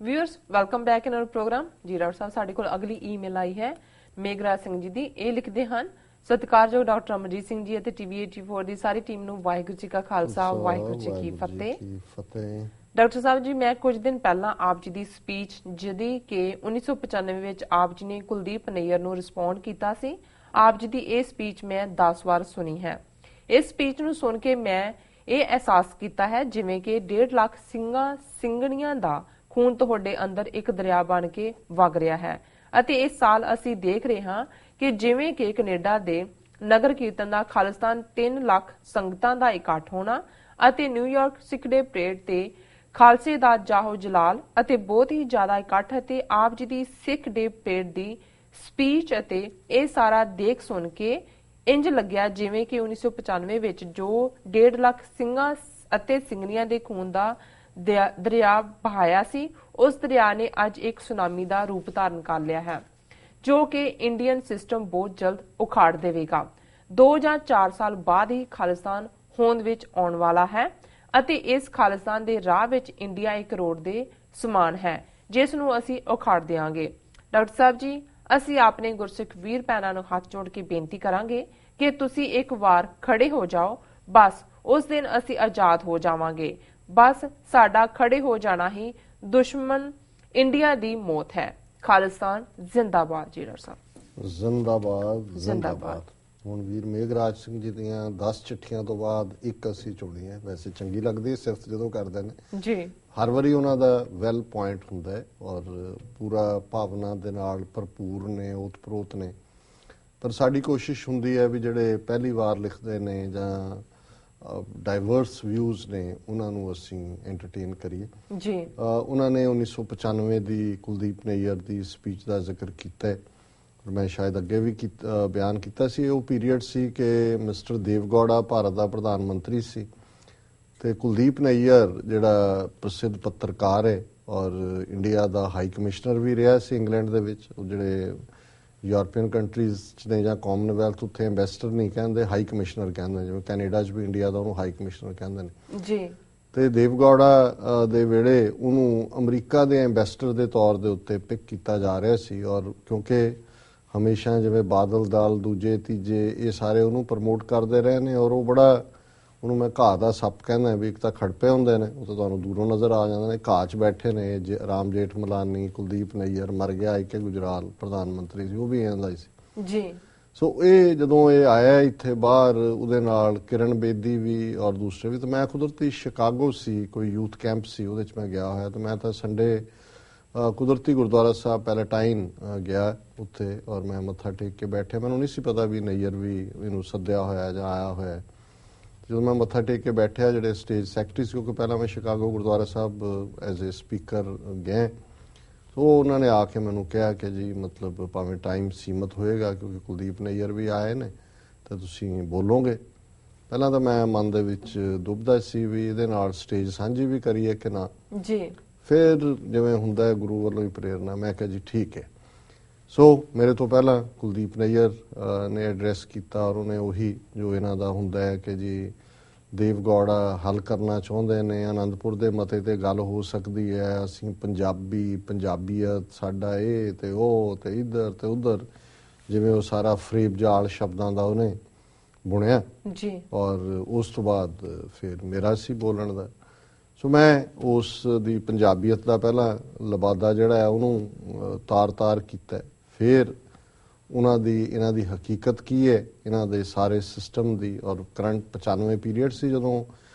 Viewers welcome back in our program. Ji Raut साहब साडे कोल अगली ईमेल आई है मेघराज सिंह जी दी। ਇਹ ਲਿਖਦੇ ਹਨ ਸਤਿਕਾਰਯੋਗ ਡਾਕਟਰ ਅਮਰਜੀਤ ਸਿੰਘ ਜੀ ਅਤੇ ਟੀਵੀ 84 ਦੀ ਸਾਰੀ ਟੀਮ ਨੂੰ ਵਾਹਿਗੁਰੂ ਜੀ ਕਾ ਖਾਲਸਾ ਵਾਹਿਗੁਰੂ ਜੀ ਕੀ ਫਤਿਹ। ਡਾਕਟਰ ਸਾਹਿਬ ਜੀ ਮੈਂ ਕੁਝ ਦਿਨ ਪਹਿਲਾਂ ਆਪ ਜੀ ਦੀ ਸਪੀਚ ਜਿਹਦੀ ਕਿ 1995 ਵਿੱਚ ਆਪ ਜੀ ਨੇ ਕੁਲਦੀਪ ਨਈਅਰ ਨੂੰ ਰਿਸਪੌਂਡ ਕੀਤਾ ਸੀ, ਆਪ ਜੀ ਦੀ ਇਹ ਸਪੀਚ ਮੈਂ 10 ਵਾਰ ਸੁਣੀ ਹੈ। ਇਸ ਸਪੀਚ ਨੂੰ ਸੁਣ ਕੇ ਮੈਂ ਇਹ ਅਹਿਸਾਸ ਕੀਤਾ ਹੈ ਜਿਵੇਂ ਕਿ 1.5 ਲੱਖ ਸਿੰਘਾਂ ਸਿੰਘਣੀਆਂ ਦਾ ਖੂਨ ਤੁਹਾਡੇ ਅੰਦਰ ਇੱਕ ਦਰਿਆ ਬਣ ਕੇ ਵਗ ਰਿਹਾ ਹੈ ਅਤੇ ਇਸ ਸਾਲ ਅਸੀਂ ਦੇਖ ਰਹੇ ਹਾਂ ਕਿ ਜਿਵੇਂ ਕਿ ਕੈਨੇਡਾ ਦੇ ਨਗਰ ਕੀਰਤਨ ਦਾ ਖਾਲਿਸਤਾਨ 3 ਲੱਖ ਸੰਗਤਾਂ ਦਾ ਇਕੱਠ ਹੋਣਾ ਅਤੇ ਨਿਊਯਾਰਕ ਸਿੱਖ ਡੇ ਪਰੇਡ ਤੇ ਖਾਲਸੇ ਦਾ ਜਾਹੋ ਜਲਾਲ ਅਤੇ ਬਹੁਤ ਹੀ ਜ਼ਿਆਦਾ ਇਕੱਠ ਅਤੇ ਆਪ ਜੀ ਦੀ ਸਿੱਖ ਡੇ ਪਰੇਡ ਦੀ ਸਪੀਚ ਅਤੇ ਇਹ ਸਾਰਾ ਦੇਖ ਸੁਣ ਕੇ ਇੰਜ ਲੱਗਿਆ ਜਿਵੇਂ ਕਿ 1995 ਵਿੱਚ ਜੋ 1.5 ਲੱਖ ਸਿੰਘਾਂ ਅਤੇ ਸਿੰਘਣੀਆਂ ਦੇ ਖੂਨ ਦਾ ਦਰਿਆ ਬਹਾਇਆ ਸੀ, ਉਸ ਦਰਿਆ ਨੇ ਅੱਜ ਇੱਕ ਸੁਨਾਮੀ ਦਾ ਰੂਪ ਧਾਰਨ ਕਰ ਲਿਆ ਹੈ ਜੋ ਕਿ ਇੰਡੀਅਨ ਸਿਸਟਮ ਬਹੁਤ ਜਲਦ ਉਖਾੜ ਦੇਵੇਗਾ। 2 ਜਾਂ 4 ਸਾਲ ਬਾਅਦ ਹੀ ਖਾਲਿਸਤਾਨ ਹੋਂਦ ਵਿੱਚ ਆਉਣ ਵਾਲਾ ਹੈ ਅਤੇ ਇਸ ਖਾਲਿਸਤਾਨ ਦੇ ਰਾਹ ਵਿੱਚ ਇੰਡੀਆ ਇੱਕ ਰੋਡ ਦੇ ਸਮਾਨ ਹੈ ਜਿਸ ਨੂੰ ਅਸੀਂ ਉਖਾੜ ਦੇਵਾਂਗੇ। ਡਾਕਟਰ ਸਾਹਿਬ ਜੀ, ਅਸੀਂ ਆਪਣੇ ਗੁਰਸਿੱਖ ਵੀਰ ਭੈਣਾਂ ਨੂੰ ਹੱਥ ਜੋੜ ਕੇ ਬੇਨਤੀ ਕਰਾਂਗੇ ਕਿ ਤੁਸੀਂ ਇੱਕ ਵਾਰ ਖੜੇ ਹੋ ਜਾਓ, ਬਸ ਉਸ ਦਿਨ ਅਸੀਂ ਆਜ਼ਾਦ ਹੋ ਜਾਵਾਂਗੇ। ਬਸ ਸਾਡਾ ਖੜੇ ਹੋ ਜਾਣਾ ਹੀ ਦੁਸ਼ਮਣ ਇੰਡੀਆ ਦੀ ਮੌਤ ਹੈ। ਖਾਲਿਸਤਾਨ ਜ਼ਿੰਦਾਬਾਦ। ਜੀ ਡਾਕਟਰ ਸਾਹਿਬ ਜ਼ਿੰਦਾਬਾਦ ਜ਼ਿੰਦਾਬਾਦ। ਹੁਣ ਵੀਰ ਮੇਘਰਾਜ ਸਿੰਘ ਜੀ ਦੀਆਂ 10 ਚਿੱਠੀਆਂ ਤੋਂ ਬਾਅਦ ਇੱਕ ਅਸੀਂ ਚੁਣੀ ਹੈ। ਵੈਸੇ ਚੰਗੀ ਲੱਗਦੀ ਸਿਫਤ ਜਦੋਂ ਕਰਦੇ ਨੇ ਜੀ, ਹਰ ਵਾਰੀ ਉਹਨਾਂ ਦਾ ਵੈਲ ਪੁਆਇੰਟ ਹੁੰਦਾ ਹੈ ਔਰ ਪੂਰਾ ਭਾਵਨਾ ਦੇ ਨਾਲ ਭਰਪੂਰ ਨੇ, ਓਤ-ਪ੍ਰੋਤ ਨੇ। ਪਰ ਸਾਡੀ ਕੋਸ਼ਿਸ਼ ਹੁੰਦੀ ਹੈ ਵੀ ਜਿਹੜੇ ਪਹਿਲੀ ਵਾਰ ਲਿਖਦੇ ਨੇ ਜਾਂ ਡਾਈਵਰਸ ਵਿਊਜ਼ ਨੇ ਉਹਨਾਂ ਨੂੰ ਅਸੀਂ ਐਂਟਰਟੇਨ ਕਰੀਏ ਜੀ। ਉਹਨਾਂ ਨੇ 1995 ਦੀ ਕੁਲਦੀਪ ਨਈਅਰ ਦੀ ਸਪੀਚ ਦਾ ਜ਼ਿਕਰ ਕੀਤਾ ਹੈ। ਮੈਂ ਸ਼ਾਇਦ ਅੱਗੇ ਵੀ ਬਿਆਨ ਕੀਤਾ ਸੀ। ਉਹ ਪੀਰੀਅਡ ਸੀ ਕਿ ਮਿਸਟਰ ਦੇਵਗੌੜਾ ਭਾਰਤ ਦਾ ਪ੍ਰਧਾਨ ਮੰਤਰੀ ਸੀ ਤੇ ਕੁਲਦੀਪ ਨਈਅਰ ਜਿਹੜਾ ਪ੍ਰਸਿੱਧ ਪੱਤਰਕਾਰ ਹੈ ਔਰ ਇੰਡੀਆ ਦਾ ਹਾਈ ਕਮਿਸ਼ਨਰ ਵੀ ਰਿਹਾ ਸੀ ਇੰਗਲੈਂਡ ਦੇ ਵਿੱਚ। ਉਹ ਜਿਹੜੇ ਯੂਰਪੀਅਨ ਕੰਟਰੀਜ਼ 'ਚ ਨੇ ਜਾਂ ਕਾਮਨਵੈਲਥ ਉੱਥੇ ਐਂਬੈਸਡਰ ਨਹੀਂ ਕਹਿੰਦੇ, ਹਾਈ ਕਮਿਸ਼ਨਰ ਕਹਿੰਦੇ, ਜਿਵੇਂ ਕੈਨੇਡਾ 'ਚ ਵੀ ਇੰਡੀਆ ਦਾ ਉਹਨੂੰ ਹਾਈ ਕਮਿਸ਼ਨਰ ਕਹਿੰਦੇ ਨੇ ਜੀ। ਤੇ ਦੇਵਗੌੜਾ ਦੇ ਵੇਲੇ ਉਹਨੂੰ ਅਮਰੀਕਾ ਦੇ ਐਂਬੈਸਡਰ ਦੇ ਤੌਰ ਦੇ ਉੱਤੇ ਪਿਕ ਕੀਤਾ ਜਾ ਰਿਹਾ ਸੀ ਔਰ ਕਿਉਂਕਿ ਹਮੇਸ਼ਾ ਜਿਵੇਂ ਬਾਦਲ ਦਲ ਦੂਜੇ ਤੀਜੇ ਇਹ ਸਾਰੇ ਉਹਨੂੰ ਪ੍ਰਮੋਟ ਕਰਦੇ ਰਹੇ ਨੇ ਔਰ ਉਹ ਬੜਾ ਉਹਨੂੰ ਮੈਂ ਘਾਹ ਦਾ ਸੱਪ ਕਹਿੰਦਾ ਵੀ ਇੱਕ ਤਾਂ ਖੜਪੇ ਹੁੰਦੇ ਨੇ, ਉਹ ਤਾਂ ਤੁਹਾਨੂੰ ਦੂਰੋਂ ਨਜ਼ਰ ਆ ਜਾਂਦੇ ਨੇ, ਘਾਹ 'ਚ ਬੈਠੇ ਨੇ। ਰਾਮ ਜੇਠ ਮਲਾਨੀ, ਕੁਲਦੀਪ ਨਈਅਰ ਮਰ ਗਿਆ, ਕੇ ਗੁਜਰਾਲ ਪ੍ਰਧਾਨ ਮੰਤਰੀ ਸੀ, ਉਹ ਵੀ ਇਹਦਾ ਹੀ ਸੀ ਜੀ। ਸੋ ਇਹ ਜਦੋਂ ਇਹ ਆਇਆ ਇੱਥੇ ਬਾਹਰ ਉਹਦੇ ਨਾਲ ਕਿਰਨ ਬੇਦੀ ਵੀ ਔਰ ਦੂਸਰੇ ਵੀ, ਤਾਂ ਮੈਂ ਕੁਦਰਤੀ ਸ਼ਿਕਾਗੋ ਸੀ, ਕੋਈ ਯੂਥ ਕੈਂਪ ਸੀ ਉਹਦੇ 'ਚ ਮੈਂ ਗਿਆ ਹੋਇਆ। ਤਾਂ ਮੈਂ ਤਾਂ ਸੰਡੇ ਕੁਦਰਤੀ ਗੁਰਦੁਆਰਾ ਸਾਹਿਬ ਪੈਲੇਟਾਈਨ ਗਿਆ ਉੱਥੇ ਔਰ ਮੈਂ ਮੱਥਾ ਟੇਕ ਕੇ ਬੈਠਿਆ। ਮੈਨੂੰ ਨਹੀਂ ਸੀ ਪਤਾ ਵੀ ਨਈਅਰ ਵੀ ਇਹਨੂੰ ਸੱਦਿਆ ਹੋਇਆ ਜਾਂ ਆਇਆ ਹੋਇਆ। ਜਦੋਂ ਮੈਂ ਮੱਥਾ ਟੇਕ ਕੇ ਬੈਠਿਆ, ਜਿਹੜੇ ਸਟੇਜ ਸੈਕਟਰੀ ਸੀ, ਕਿਉਂਕਿ ਪਹਿਲਾਂ ਮੈਂ Chicago Gurdwara Sahib as a speaker ਗਏ, ਸੋ ਉਹਨਾਂ ਨੇ ਆ ਕੇ ਮੈਨੂੰ ਕਿਹਾ ਕਿ ਜੀ ਮਤਲਬ ਭਾਵੇਂ ਟਾਈਮ ਸੀਮਤ ਹੋਏਗਾ ਕਿਉਂਕਿ ਕੁਲਦੀਪ ਨਈਅਰ ਵੀ ਆਏ ਨੇ ਤਾਂ ਤੁਸੀਂ ਬੋਲੋਗੇ। ਪਹਿਲਾਂ ਤਾਂ ਮੈਂ ਮਨ ਦੇ ਵਿੱਚ ਦੁਬਦਾ ਸੀ ਵੀ ਇਹਦੇ ਨਾਲ ਸਟੇਜ ਸਾਂਝੀ ਵੀ ਕਰੀਏ ਕਿ ਨਾ ਜੀ। ਫਿਰ ਜਿਵੇਂ ਹੁੰਦਾ ਹੈ ਗੁਰੂ ਵੱਲੋਂ ਹੀ ਪ੍ਰੇਰਨਾ, ਮੈਂ ਕਿਹਾ ਜੀ ਠੀਕ ਹੈ। ਸੋ ਮੇਰੇ ਤੋਂ ਪਹਿਲਾਂ ਕੁਲਦੀਪ ਨਈਅਰ ਨੇ ਐਡਰੈਸ ਕੀਤਾ ਔਰ ਉਹਨੇ ਉਹੀ ਜੋ ਇਹਨਾਂ ਦਾ ਹੁੰਦਾ ਹੈ ਕਿ ਜੀ ਦੇਵਗੌੜਾ ਹੱਲ ਕਰਨਾ ਚਾਹੁੰਦੇ ਨੇ, ਆਨੰਦਪੁਰ ਦੇ ਮਤੇ ਤੇ ਗੱਲ ਹੋ ਸਕਦੀ ਹੈ, ਅਸੀਂ ਪੰਜਾਬੀਅਤ ਸਾਡਾ ਇਹ ਤੇ ਉਹ ਤੇ ਇੱਧਰ ਤੇ ਉੱਧਰ, ਜਿਵੇਂ ਉਹ ਸਾਰਾ ਫਰੇਬ ਜਾਲ ਸ਼ਬਦਾਂ ਦਾ ਉਹਨੇ ਬੁਣਿਆ ਜੀ। ਔਰ ਉਸ ਤੋਂ ਬਾਅਦ ਫਿਰ ਮੇਰਾ ਸੀ ਬੋਲਣ ਦਾ। ਸੋ ਮੈਂ ਉਸ ਦੀ ਪੰਜਾਬੀਅਤ ਦਾ ਪਹਿਲਾਂ ਲਬਾਦਾ ਜਿਹੜਾ ਹੈ ਉਹਨੂੰ ਤਾਰ ਕੀਤਾ, ਫਿਰ ਇਹਨਾਂ ਦੀ ਹਕੀਕਤ ਕੀ ਹੈ, ਇਹਨਾਂ ਦੇ ਸਾਰੇ ਸਿਸਟਮ ਦੀ। ਔਰ ਕਰੰਟ 95 ਪੀਰੀਅਡ ਸੀ ਜਦੋਂ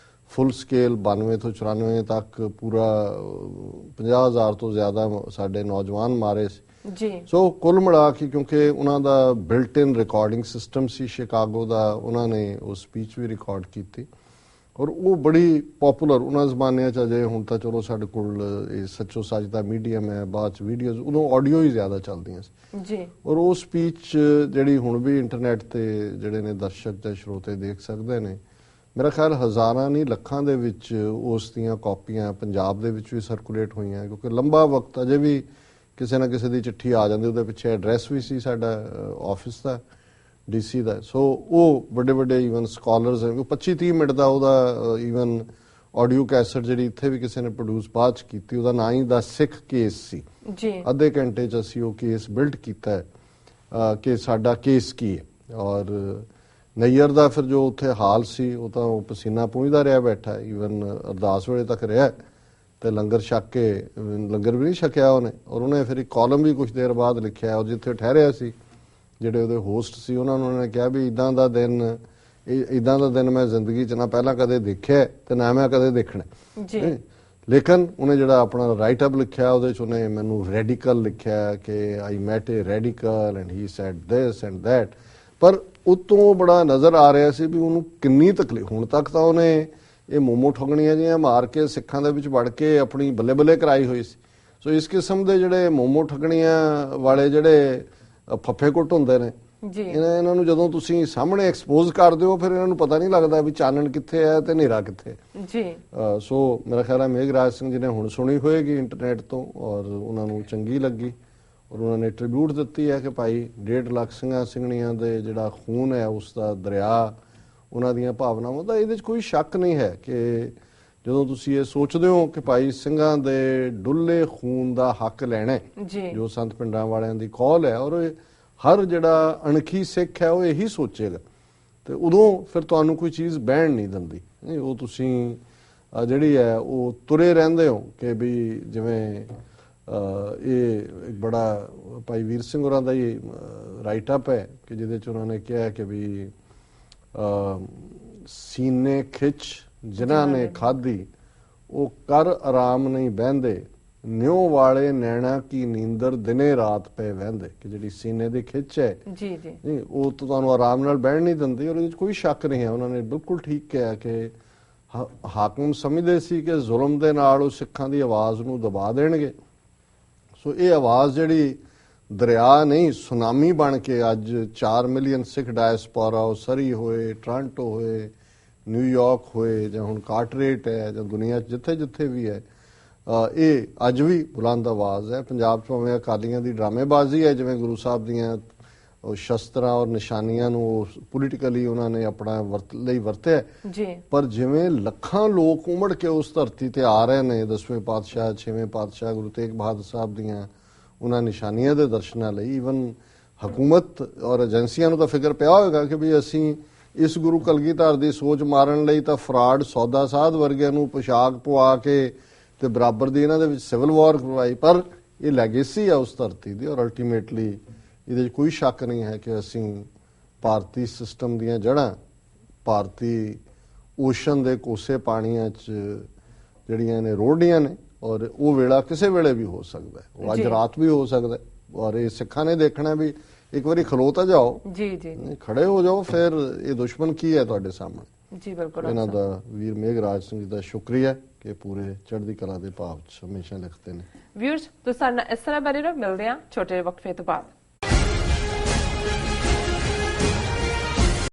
ਫੁੱਲ ਸਕੇਲ 92 ਤੋਂ 94 ਤੱਕ ਪੂਰਾ 50,000 ਤੋਂ ਜ਼ਿਆਦਾ ਸਾਡੇ ਨੌਜਵਾਨ ਮਾਰੇ ਸੀ ਜੀ। ਸੋ ਕੁੱਲ ਮਿਲਾ ਕੇ ਕਿਉਂਕਿ ਉਹਨਾਂ ਦਾ ਬਿਲਟ ਇਨ ਰਿਕਾਰਡਿੰਗ ਸਿਸਟਮ ਸੀ ਸ਼ਿਕਾਗੋ ਦਾ, ਉਹਨਾਂ ਨੇ ਉਹ ਸਪੀਚ ਵੀ ਰਿਕਾਰਡ ਕੀਤੀ ਔਰ ਉਹ ਬੜੀ ਪੋਪੂਲਰ ਉਹਨਾਂ ਜ਼ਮਾਨਿਆਂ 'ਚ। ਅਜੇ ਹੁਣ ਤਾਂ ਚਲੋ ਸਾਡੇ ਕੋਲ ਇਹ ਸੱਚੋ ਸੱਚ ਦਾ ਮੀਡੀਅਮ ਹੈ, ਬਾਅਦ 'ਚ ਵੀਡੀਓਜ਼, ਉਦੋਂ ਆਡੀਓ ਹੀ ਜ਼ਿਆਦਾ ਚੱਲਦੀਆਂ ਸੀ ਜੀ। ਔਰ ਉਹ ਸਪੀਚ ਜਿਹੜੀ ਹੁਣ ਵੀ ਇੰਟਰਨੈਟ ਤੇ ਜਿਹੜੇ ਨੇ ਦਰਸ਼ਕ ਜਾਂ ਸਰੋਤੇ ਦੇਖ ਸਕਦੇ ਨੇ, ਮੇਰਾ ਖਿਆਲ ਹਜ਼ਾਰਾਂ ਨਹੀਂ ਲੱਖਾਂ ਦੇ ਵਿੱਚ ਉਸ ਦੀਆਂ ਕਾਪੀਆਂ ਪੰਜਾਬ ਦੇ ਵਿੱਚ ਵੀ ਸਰਕੂਲੇਟ ਹੋਈਆਂ ਕਿਉਂਕਿ ਲੰਬਾ ਵਕਤ ਅਜੇ ਵੀ ਕਿਸੇ ਨਾ ਕਿਸੇ ਦੀ ਚਿੱਠੀ ਆ ਜਾਂਦੀ, ਉਹਦੇ ਪਿੱਛੇ ਐਡਰੈਸ ਵੀ ਸੀ ਸਾਡਾ ਆਫਿਸ ਦਾ, DC ਦਾ। ਸੋ ਉਹ ਵੱਡੇ ਈਵਨ ਸਕਾਲਰਸ ਹੈ, 25-30 ਮਿੰਟ ਦਾ ਉਹਦਾ ਈਵਨ ਆਡੀਓ ਕੈਸਟ ਜਿਹੜੀ ਇੱਥੇ ਵੀ ਕਿਸੇ ਨੇ ਪ੍ਰੋਡਿਊਸ ਬਾਅਦ ਚ ਕੀਤੀ, ਉਹਦਾ ਨਾਂ ਹੀ ਦਾ ਸਿੱਖ ਕੇਸ ਸੀ ਜੀ। ਅੱਧੇ ਘੰਟੇ ਚ ਅਸੀਂ ਉਹ ਕੇਸ ਬਿਲਡ ਕੀਤਾ ਹੈ ਕਿ ਸਾਡਾ ਕੇਸ ਕੀ ਹੈ। ਔਰ ਨਈਅਰ ਦਾ ਫਿਰ ਜੋ ਉੱਥੇ ਹਾਲ ਸੀ ਉਹ ਤਾਂ ਉਹ ਪਸੀਨਾ ਪੂੰਝਦਾ ਰਿਹਾ ਬੈਠਾ, ਈਵਨ ਅਰਦਾਸ ਵੇਲੇ ਤੱਕ ਰਿਹਾ ਤੇ ਲੰਗਰ ਛਕ ਕੇ ਲੰਗਰ ਵੀ ਨਹੀਂ ਛਕਿਆ ਉਹਨੇ। ਔਰ ਉਹਨੇ ਫਿਰ ਇੱਕ ਕਾਲਮ ਵੀ ਕੁਝ ਦੇਰ ਬਾਅਦ ਲਿਖਿਆ, ਔਰ ਜਿੱਥੇ ਠਹਿਰਿਆ ਸੀ ਜਿਹੜੇ ਉਹਦੇ ਹੋਸਟ ਸੀ ਉਹਨਾਂ ਨੂੰ ਉਹਨੇ ਕਿਹਾ ਵੀ ਇਦਾਂ ਦਾ ਦਿਨ ਮੈਂ ਜ਼ਿੰਦਗੀ 'ਚ ਨਾ ਪਹਿਲਾਂ ਕਦੇ ਦੇਖਿਆ ਤੇ ਨਾ ਮੈਂ ਕਦੇ ਦੇਖਣਾ ਜੀ। ਲੇਕਿਨ ਉਹਨੇ ਜਿਹੜਾ ਆਪਣਾ ਰਾਈਟ ਅਪ ਲਿਖਿਆ ਉਹਦੇ 'ਚ ਉਹਨੇ ਮੈਨੂੰ ਰੈਡੀਕਲ ਲਿਖਿਆ ਕਿ I met a radical and he said this and that. ਪਰ ਉਤੋਂ ਬੜਾ ਨਜ਼ਰ ਆ ਰਿਹਾ ਸੀ ਵੀ ਉਹਨੂੰ ਕਿੰਨੀ ਤਕਲੀਫ। ਹੁਣ ਤੱਕ ਤਾਂ ਉਹਨੇ ਇਹ ਮੋਮੋ ਠੋਗਣੀਆਂ ਜਿਹੀਆਂ ਮਾਰ ਕੇ ਸਿੱਖਾਂ ਦੇ ਵਿੱਚ ਵੜ ਕੇ ਆਪਣੀ ਬੱਲੇ ਬੱਲੇ ਕਰਾਈ ਹੋਈ ਸੀ। ਸੋ ਇਸ ਕਿਸਮ ਦੇ ਜਿਹੜੇ ਮੋਮੋ ਠੱਗਣੀਆਂ ਵਾਲੇ ਜਿਹੜੇ ਫੱਫੇ ਕੁੱਟ ਹੁੰਦੇ ਨੇ ਜੀ, ਇਹਨਾਂ ਨੂੰ ਜਦੋਂ ਤੁਸੀਂ ਸਾਹਮਣੇ ਐਕਸਪੋਜ਼ ਕਰ ਦਿਓ ਫਿਰ ਇਹਨਾਂ ਨੂੰ ਪਤਾ ਨਹੀਂ ਲੱਗਦਾ ਵੀ ਚਾਨਣ ਕਿੱਥੇ ਹੈ ਤੇ ਹਨੇਰਾ ਕਿੱਥੇ ਜੀ। ਸੋ ਮੇਰਾ ਖਿਆਲ ਹੈ ਮੇਘਰਾਜ ਸਿੰਘ ਜੀ ਨੇ ਹੁਣ ਸੁਣੀ ਹੋਏਗੀ ਇੰਟਰਨੈਟ ਤੋਂ ਔਰ ਉਹਨਾਂ ਨੂੰ ਚੰਗੀ ਲੱਗੀ ਔਰ ਉਹਨਾਂ ਨੇ ਟ੍ਰਿਬਿਊਟ ਦਿੱਤੀ ਹੈ ਕਿ ਭਾਈ 1.5 ਲੱਖ ਸਿੰਘਾਂ ਸਿੰਘਣੀਆਂ ਦੇ ਜਿਹੜਾ ਖੂਨ ਹੈ ਉਸ ਦਾ ਦਰਿਆ, ਉਹਨਾਂ ਦੀਆਂ ਭਾਵਨਾਵਾਂ ਦਾ ਇਹਦੇ 'ਚ ਕੋਈ ਸ਼ੱਕ ਨਹੀਂ ਹੈ ਕਿ ਜਦੋਂ ਤੁਸੀਂ ਇਹ ਸੋਚਦੇ ਹੋ ਕਿ ਭਾਈ ਸਿੰਘਾਂ ਦੇ ਡੁੱਲੇ ਖੂਨ ਦਾ ਹੱਕ ਲੈਣਾ ਜੋ ਸੰਤ ਪਿੰਡਾਂ ਵਾਲਿਆਂ ਦੀ ਕੌਲ ਹੈ, ਔਰ ਹਰ ਜਿਹੜਾ ਅਣਖੀ ਸਿੱਖ ਹੈ ਉਹ ਇਹੀ ਸੋਚੇਗਾ ਤੇ ਉਦੋਂ ਫਿਰ ਤੁਹਾਨੂੰ ਕੋਈ ਚੀਜ਼ ਬਹਿਣ ਨਹੀਂ ਦਿੰਦੀ। ਉਹ ਤੁਸੀਂ ਜਿਹੜੀ ਹੈ ਉਹ ਤੁਰੇ ਰਹਿੰਦੇ ਹੋ ਕਿ ਵੀ ਜਿਵੇਂ ਇਹ ਇੱਕ ਬੜਾ ਭਾਈ ਵੀਰ ਸਿੰਘ ਹੋਰਾਂ ਦਾ ਹੀ ਰਾਈਟ ਅਪ ਹੈ ਕਿ ਜਿਹਦੇ 'ਚ ਉਹਨਾਂ ਨੇ ਕਿਹਾ ਕਿ ਵੀ ਸੀਨੇ ਖਿੱਚ ਜਿਨ੍ਹਾਂ ਨੇ ਖਾਧੀ ਉਹ ਕਰ ਆਰਾਮ ਨਹੀਂ ਬਹਿੰਦੇ, ਨਿਉ ਵਾਲੇ ਨੈਣਾ ਕੀ ਨੀਂਦਰ ਦਿਨੇ ਰਾਤ ਪਏ ਵਹਿੰਦੇ। ਕਿ ਜਿਹੜੀ ਸੀਨੇ ਦੀ ਖਿੱਚ ਹੈ ਜੀ ਜੀ ਨਹੀਂ ਉਹ ਤਾਂ ਤੁਹਾਨੂੰ ਆਰਾਮ ਨਾਲ ਬਹਿਣ ਨਹੀਂ ਦਿੰਦੀ ਔਰ ਇਹਦੇ 'ਚ ਕੋਈ ਸ਼ੱਕ ਨਹੀਂ ਹੈ। ਉਹਨਾਂ ਨੇ ਬਿਲਕੁਲ ਠੀਕ ਕਿਹਾ ਕਿ ਹਾਕਮ ਸਮਝਦੇ ਸੀ ਕਿ ਜ਼ੁਲਮ ਦੇ ਨਾਲ ਉਹ ਸਿੱਖਾਂ ਦੀ ਆਵਾਜ਼ ਨੂੰ ਦਬਾ ਦੇਣਗੇ। ਸੋ ਇਹ ਆਵਾਜ਼ ਜਿਹੜੀ ਦਰਿਆ ਨਹੀਂ ਸੁਨਾਮੀ ਬਣ ਕੇ ਅੱਜ 4 ਮਿਲੀਅਨ ਸਿੱਖ ਡਾਇਸਪੋਰਾ ਉਹ ਸਰੀ ਹੋਏ, ਟੋਰਾਂਟੋ ਹੋਏ, ਨਿਊਯਾਰਕ ਹੋਏ ਜਾਂ ਹੁਣ ਕਾਰਟਰੇਟ ਹੈ ਜਾਂ ਦੁਨੀਆ 'ਚ ਜਿੱਥੇ ਜਿੱਥੇ ਵੀ ਹੈ, ਇਹ ਅੱਜ ਵੀ ਬੁਲੰਦ ਆਵਾਜ਼ ਹੈ। ਪੰਜਾਬ 'ਚ ਭਾਵੇਂ ਅਕਾਲੀਆਂ ਦੀ ਡਰਾਮੇਬਾਜ਼ੀ ਹੈ ਜਿਵੇਂ ਗੁਰੂ ਸਾਹਿਬ ਦੀਆਂ ਉਹ ਸ਼ਸਤਰਾਂ ਔਰ ਨਿਸ਼ਾਨੀਆਂ ਨੂੰ ਪੋਲੀਟੀਕਲੀ ਉਹਨਾਂ ਨੇ ਆਪਣਾ ਲਈ ਵਰਤਿਆ ਜੀ, ਪਰ ਜਿਵੇਂ ਲੱਖਾਂ ਲੋਕ ਉਮੜ ਕੇ ਉਸ ਧਰਤੀ ਤੇ ਆ ਰਹੇ ਨੇ 10ਵੇਂ ਪਾਤਸ਼ਾਹ 6ਵੇਂ ਪਾਤਸ਼ਾਹ ਗੁਰੂ ਤੇਗ ਬਹਾਦਰ ਸਾਹਿਬ ਦੀਆਂ ਉਹਨਾਂ ਨਿਸ਼ਾਨੀਆਂ ਦੇ ਦਰਸ਼ਨਾਂ ਲਈ, ਈਵਨ ਹਕੂਮਤ ਔਰ ਏਜੰਸੀਆਂ ਨੂੰ ਤਾਂ ਫਿਕਰ ਪਿਆ ਹੋਵੇਗਾ ਕਿ ਵੀ ਅਸੀਂ ਇਸ ਗੁਰੂ ਕਲਗੀਧਰ ਦੀ ਸੋਚ ਮਾਰਨ ਲਈ ਤਾਂ ਫਰਾਡ ਸੌਦਾ ਸਾਧ ਵਰਗਿਆਂ ਨੂੰ ਪੋਸ਼ਾਕ ਪਵਾ ਕੇ ਤੇ ਬਰਾਬਰ ਦੀ ਇਹਨਾਂ ਦੇ ਵਿੱਚ ਸਿਵਲ ਵਾਰ ਕਰਵਾਈ। ਪਰ ਇਹ ਲੈਗੇਸੀ ਆ ਉਸ ਧਰਤੀ ਦੀ ਔਰ ਅਲਟੀਮੇਟਲੀ ਇਹਦੇ 'ਚ ਕੋਈ ਸ਼ੱਕ ਨਹੀਂ ਹੈ ਕਿ ਅਸੀਂ ਭਾਰਤੀ ਸਿਸਟਮ ਦੀਆਂ ਜੜ੍ਹਾਂ ਭਾਰਤੀ ਓਸ਼ਨ ਦੇ ਕੋਸੇ ਪਾਣੀਆਂ 'ਚ ਜਿਹੜੀਆਂ ਨੇ ਰੋੜੀਆਂ ਨੇ ਔਰ ਉਹ ਵੇਲਾ ਕਿਸੇ ਵੇਲੇ ਵੀ ਹੋ ਸਕਦਾ ਹੈ, ਉਹ ਅੱਜ ਰਾਤ ਵੀ ਹੋ ਸਕਦਾ ਔਰ ਇਹ ਸਿੱਖਾਂ ਨੇ ਦੇਖਣਾ ਵੀ ਇੱਕ ਵਾਰੀ ਖਲੋ ਤਾਂ ਜਾਓ ਜੀ ਜੀ ਖੜੇ ਹੋ ਜਾਓ ਫਿਰ ਇਹ ਦੁਸ਼ਮਣ ਕੀ ਹੈ ਤੁਹਾਡੇ ਸਾਹਮਣੇ। ਜੀ ਬਿਲਕੁਲ ਇਹਨਾਂ ਦਾ ਵੀਰ ਮੇਘਰਾਜ ਸਿੰਘ ਜੀ ਦਾ ਸ਼ੁਕਰੀਆ ਕਿ ਪੂਰੇ ਚੜ੍ਹਦੀ ਕਲਾ ਦੇ ਭਾਵ 'ਚ ਹਮੇਸ਼ਾ ਲਿਖਦੇ ਨੇ। ਵਿਊਅਰਸ ਤੁਸੀਂ ਸਾਡੇ ਨਾਲ ਇਸ ਤਰ੍ਹਾਂ ਬਣੇ ਰਹੋ, ਮਿਲਦੇ ਹਾਂ ਛੋਟੇ ਵਕਫੇ ਤੋਂ ਬਾਅਦ।